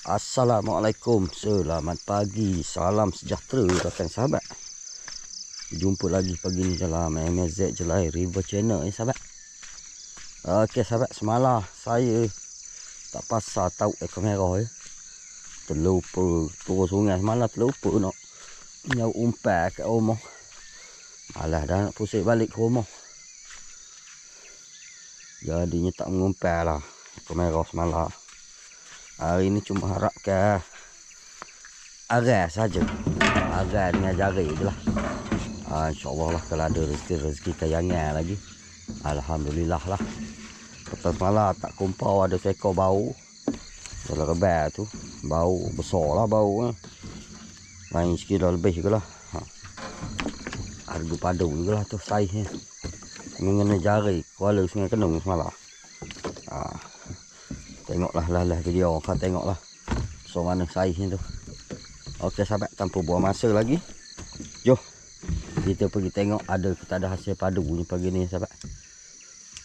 Assalamualaikum, selamat pagi, salam sejahtera rakan sahabat. Jumpa lagi pagi ni dalam MSZ Jelai River Channel sahabat. Okey sahabat, semalam saya tak pasal tahu kamera terlupa turun sungai semalam, terlupa nak nyau umpan kat rumah. Malah dah nak pusing balik ke rumah. Jadinya tak mengumpan lah kamera semalam. Hari ni cuma harapkan arai saja. Arai dengan jari je lah. InsyaAllah lah kalau ada rezeki kayangan lagi. Alhamdulillah lah. Petang semalam tak kumpau ada seekor bau. Dalam rebal tu. Bau besar lah bau. Main sekilo lebih ke lah. Harga padu juga lah tu saiznya. Mengenai jari kuala Sungai Kenung semalam. Tengoklah lah video kau tengoklah. So mana saiznya tu. Okey sahabat, tanpa buang masa lagi. Jom kita pergi tengok ada kita ada hasil padu ni pagi ni sahabat.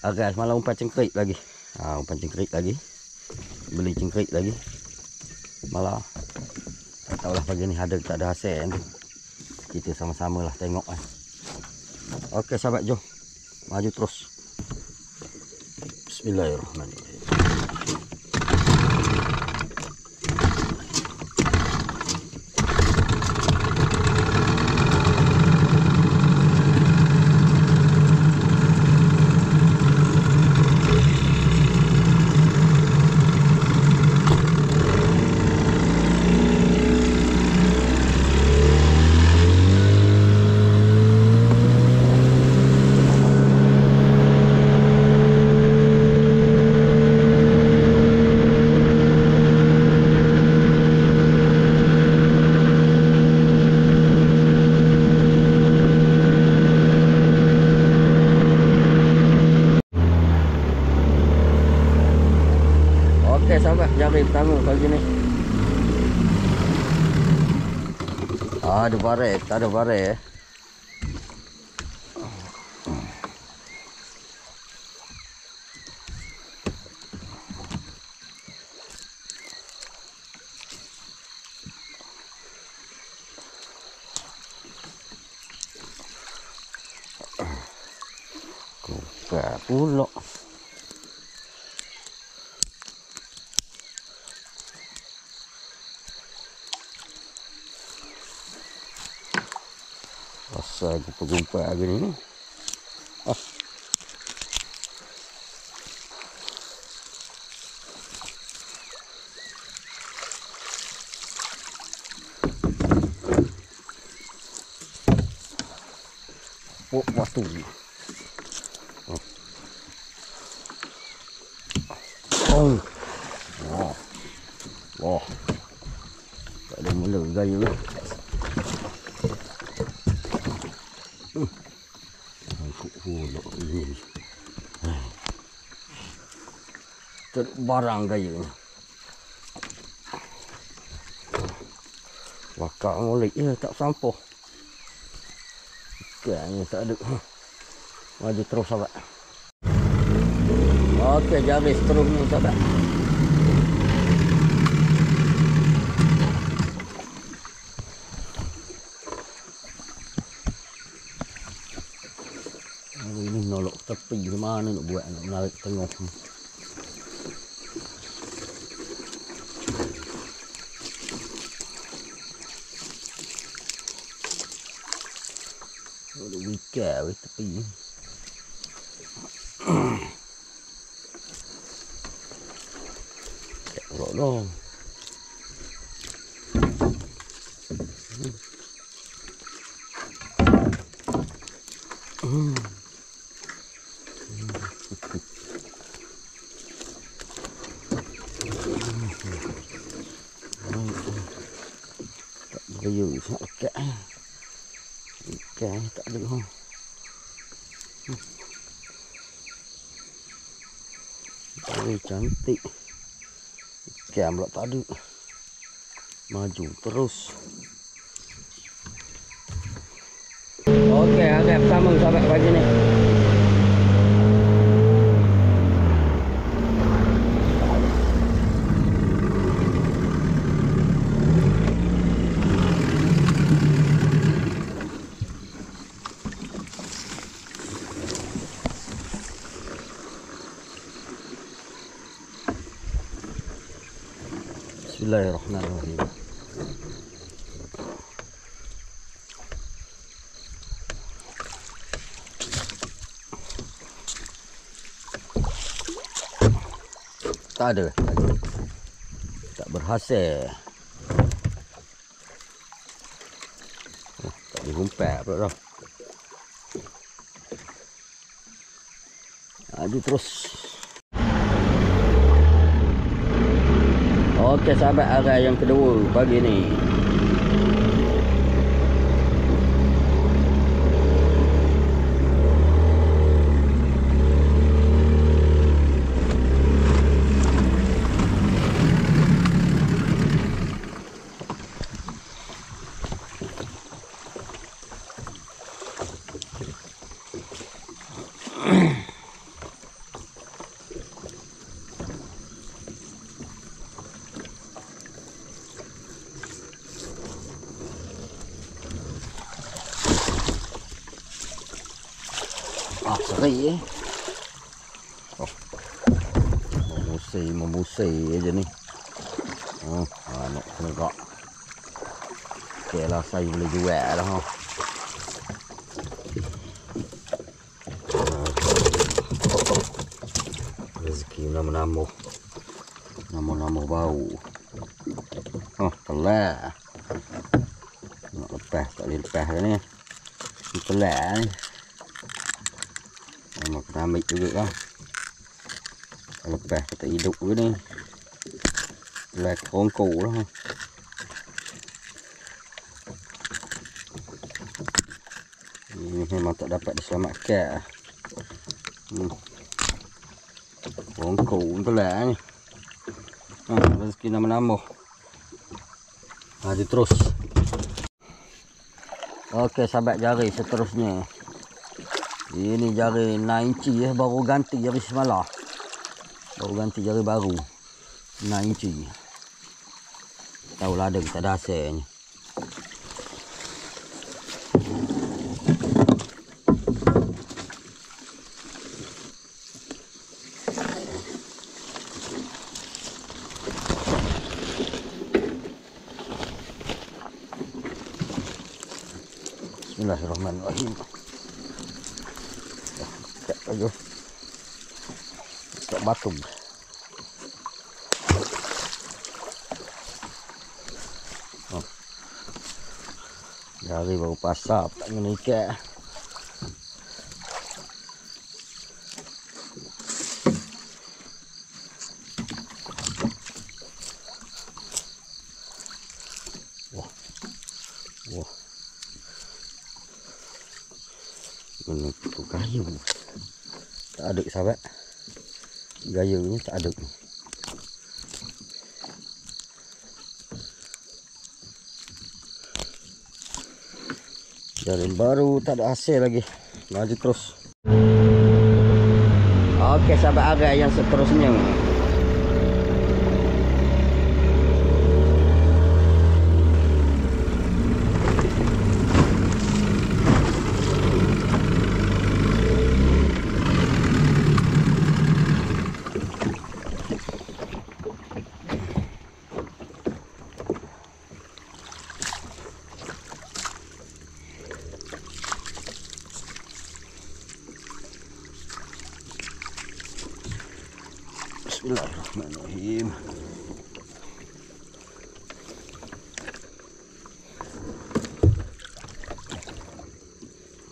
Agak semalam umpan cengkerik lagi. Umpan cengkerik lagi. Beli cengkerik lagi. Malah tak tahulah pagi ni ada tak ada hasil tu. Kita sama-sama lah tengok kan. Okey sahabat, jom. Maju terus. Bismillahirrahmanirrahim. Okey sahabat, jari pertama pagi ni. Ada barai, tak ada barai Kupat pula. Asal gumpa-gumpa hari ni. Waktu ni. Wah. Tak ada mula gaya ni. Barang gaya ni. Wakak ngulik je tak sampah. Ikannya tak ada. Maju terus sahabat. Okey, jari seterusnya sahabat. Hari ni nolok tepi mana nak buat nak menarik tengok. Ada wika tepi ni. Tengok dong. Tak beraya sangat lekat. Ikan tak ada. Cantik. Ikan pula tak ada. Maju terus. Okey, agak pertama sahabat pagi ni. Bismillahirrahmanirrahim. Tak ada lagi. Tak berhasil. Tak dihumpat pula dah. Maju terus. Okey sahabat, arai yang kedua pagi ni. Seri oh. Memusai aja ni. Nak negak. Okey lah, saya boleh jual lah. Rezeki nama-nama bau. Telah. Nak lepas, tak boleh lepas ni. Telah ni. Memang kena ambil juga lah. Lepas kata hidup ke ni. Telah kongko lah. Ini memang tak dapat diselamatkan. Kongko telah ni. Rezeki nama-nama. Maju terus. Okey sahabat, jari seterusnya. Ini jari 9 inci baru ganti jari semalam. Baru ganti jari baru 9 inci. Tahu ladang tak ada hasilnya. Bismillahirrahmanirrahim. Ayo. Tak batu. Jari baru pasap tak kena ikat. Wah. Ini tu kayu. Tak ada sahabat. Gayanya tak ada. Jalan baru tak ada hasil lagi. Maju terus. Okey sahabat, arai yang seterusnya. Bismillahirrahmanirrahim.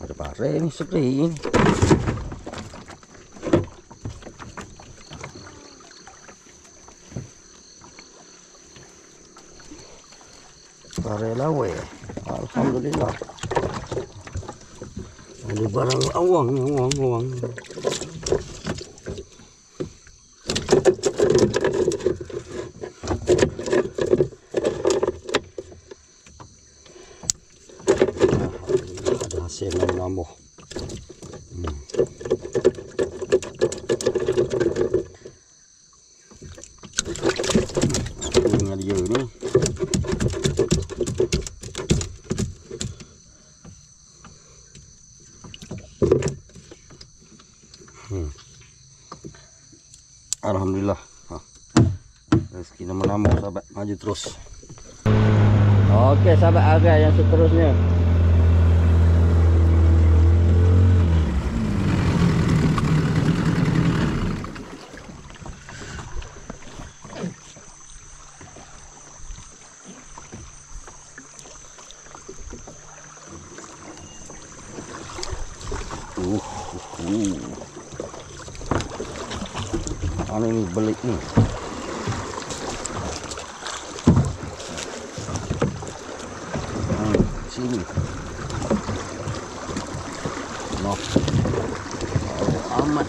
Ada pare ni seperti ini. Pare lawe. Alhamdulillah. Ada barang awang. Hasil nambah. Dengan dia ni. Alhamdulillah. Kita menambah sahabat, maju terus. Okey sahabat, arai yang seterusnya. Mana ni belik ni? Sini. Noh. Oh, amat.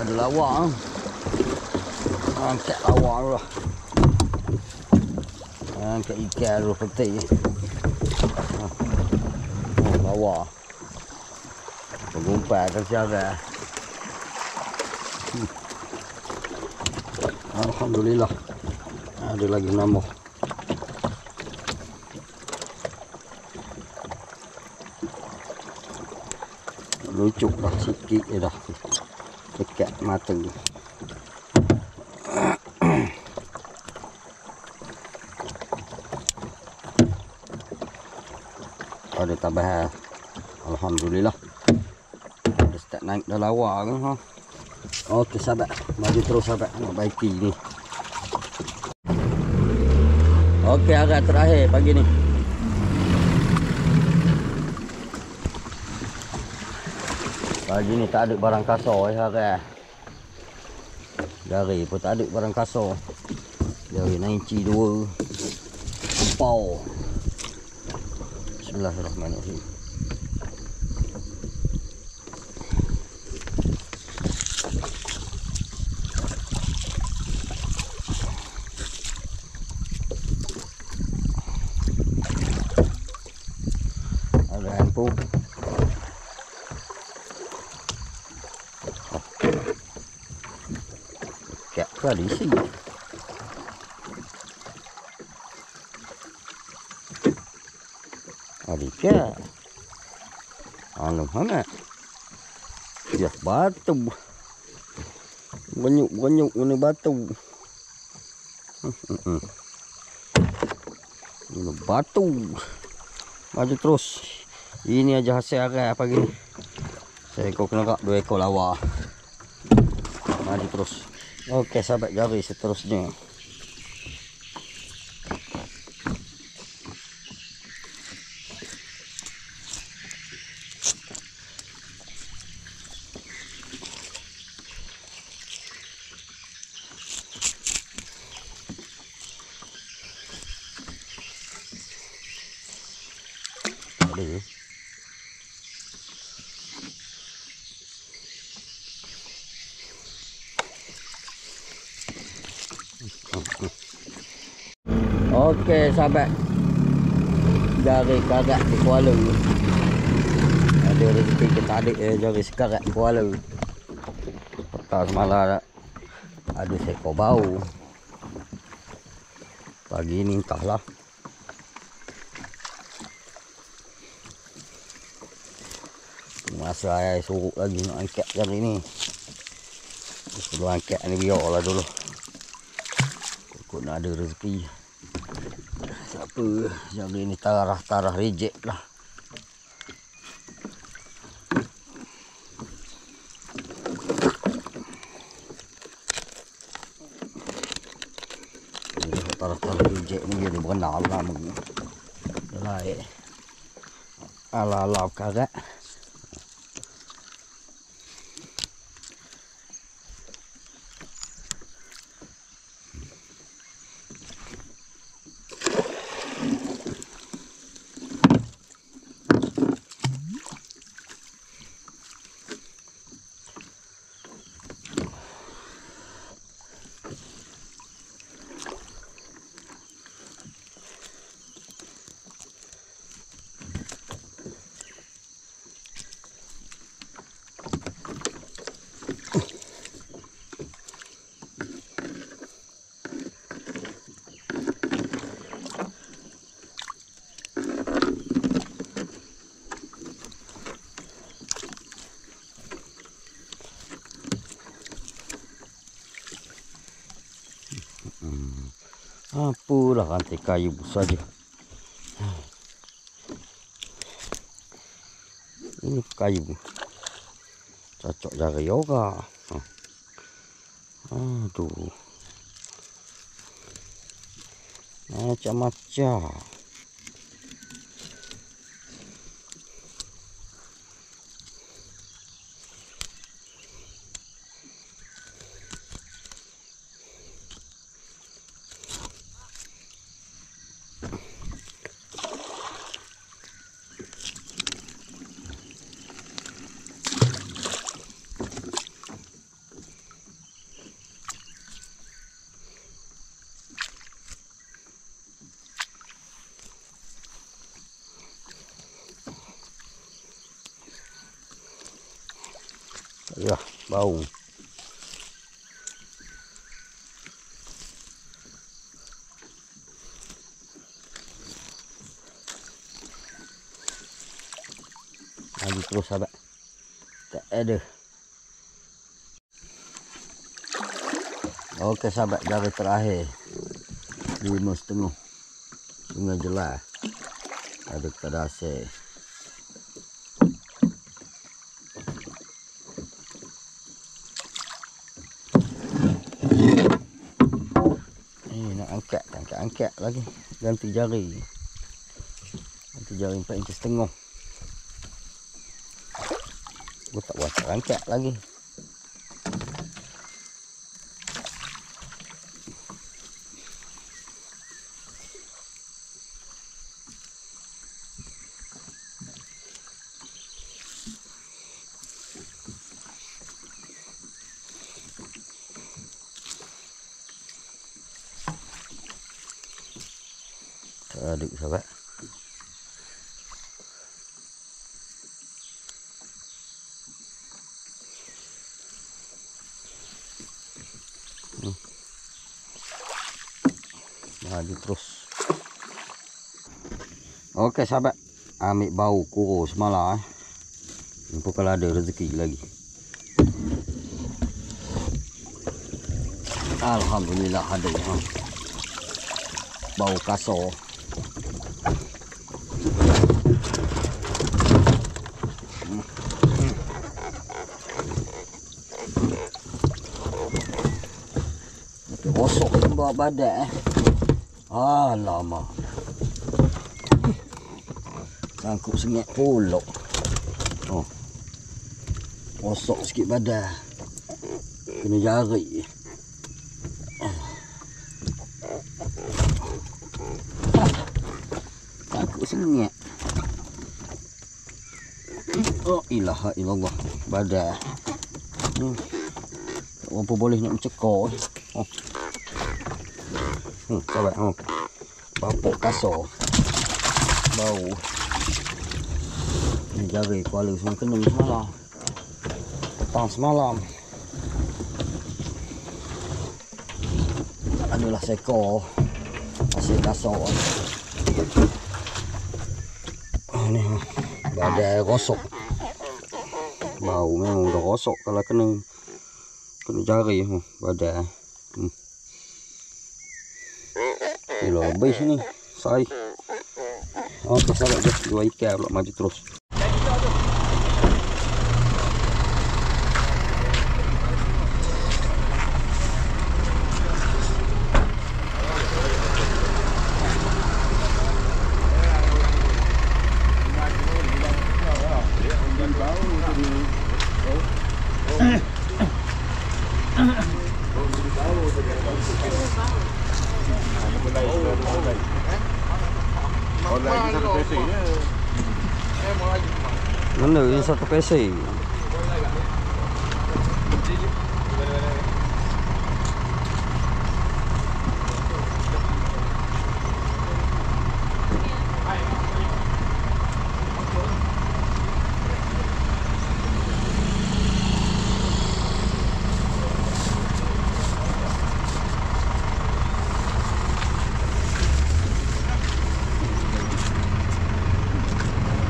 Ada lawak. Angkat lawak lah. Angkat ikan lu peti. Oh, lawak. Pengumpat kan siapa? Alhamdulillah. Ada lagi nambah. Lucuk dah sikit je dah. Dekat mata ni. Ada tambah. Alhamdulillah. Ada start naik dah lawa kan ha. Okey sahabat, maju terus sahabat, nak baiki ni. Okey, agak terakhir pagi ni. Pagi ni tak ada barang kasar hari. Jari pun tak ada barang kasar. Jari 92. Empau. Bismillahirrahmanirrahim. Ada handphone. Kek tradisi. Adiknya anu hangat. Ya batu. Banyuk ini batu. Ini batu. Maju terus. Ini aja hasil arai pagi ni. Seekor kena 2 ekor lawa. Maju terus. Okey sahabat, jari seterusnya. Ada. Okey sahabat, jari karat di Kuala. Ada rezeki kita adik jari sekarat di Kuala. Petang semalam ada seekor bau. Pagi ni entahlah. Masa ayah suruh lagi nak angkat jari ni. Sebelum angkat ni biarlah dulu. Kok nak ada rezeki. Siapa jari ni tarah rejek lah. Tarah rejek ni dia berenang lah. Lain. Ala-ala karat. Apalah rantai kayu saja. Ini kayu cocok jari juga. Aduh, macam-macam. Ya, bau. Lagi terus sahabat. Tak ada. Okey sahabat, jari terakhir 5,5 Sungai Jelas. Ada ketada hasil. Angkat lagi, ganti jari 4 inci setengah. Gue tak buat angkat lagi. Aduk sahabat. Maju terus. Okey sahabat, ambil bau kuro semalam. Nampak kalau ada rezeki lagi. Alhamdulillah ada bau kasar. Rosok lembab badan alamak. Sangkut sengit pula. Rosok sikit badan. Kena jari. Sangkut sengit. Oh ilaha illallah. Badan. Apa boleh nak mencekor. Sahabat, bapuk kasar. Bau. Ni jari kepala semua kena semalam. Petang semalam. Adalah sekor. Hasil kasar. Ni badai rosok. Bau memang dah rosok kalau kena jari badai. Kilo lebih ni sai. Okey sahabat, jom dua ikan pula maju terus. Mana yang 1 PC?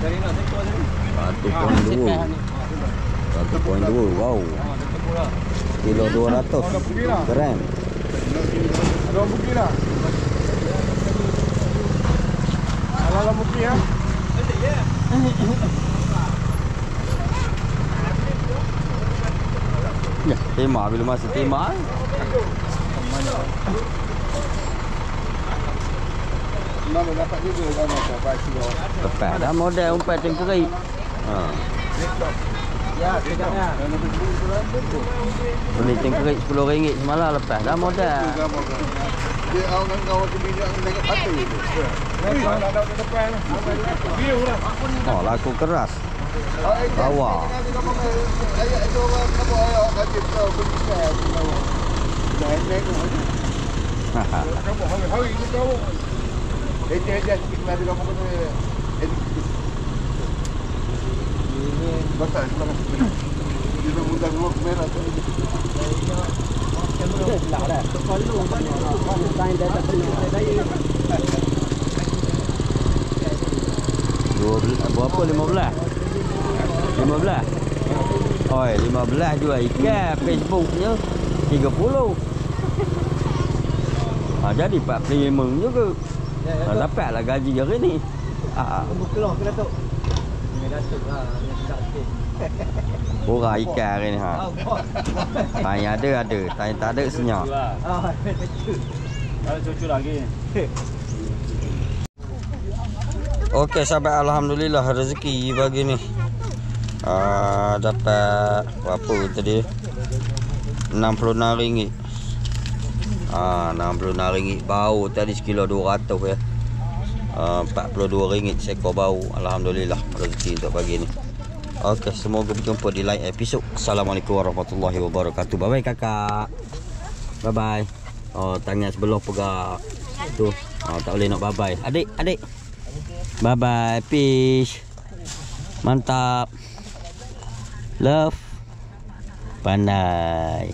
Dari mana sektor tadi? 1.2. 1.2. Wow. Kilo 200 gram. Dua bukit lah. Alah bukit ya. Ya, tema bila masa tema. Mana dapat juga kan macam baju. Lepas dah model umpan cengkerik. Ha. Ya, sekejapnya. Beli cengkerik RM10 semalam lepas dah model. Dia orang kawan tu minyak dengan batu. Ada di depan. View lah. Oh, laku keras. Bawah. Ayat itu orang kamu ayat kaji tahu beli saya. Dah naik tu. Kamu hari itu kau. Dia sikit mari kamu kena. Ini besar belakang. Dia mudah keluar merah tu. Lah dah. Kalau kain dah tak kena saya. 12 berapa 15? 15. Oi, 15 jual ikan Facebooknya 30. Jadi 45 juga. Dapatlah gaji hari ni. Keluar ke Datuk? Dengan Datuk lah. Dengan sikit. Kurang ikan hari ni ha. Tanya ada. Tanya tak ada senyap. Ada cucu lagi. Okey sahabat, alhamdulillah rezeki pagi ni. Dapat berapa tadi? RM66. RM66 bau tadi sekilo 200 ya. RM42 seekor bau. Alhamdulillah rezeki untuk pagi ni. Okey, semoga berjumpa di lain episod. Assalamualaikum warahmatullahi wabarakatuh. Bye bye kakak. Bye bye. Oh, tangan sebelah pegang tu. Tak boleh nak bye bye. Adik. Bye bye. Peace. Mantap. Love. Pandai.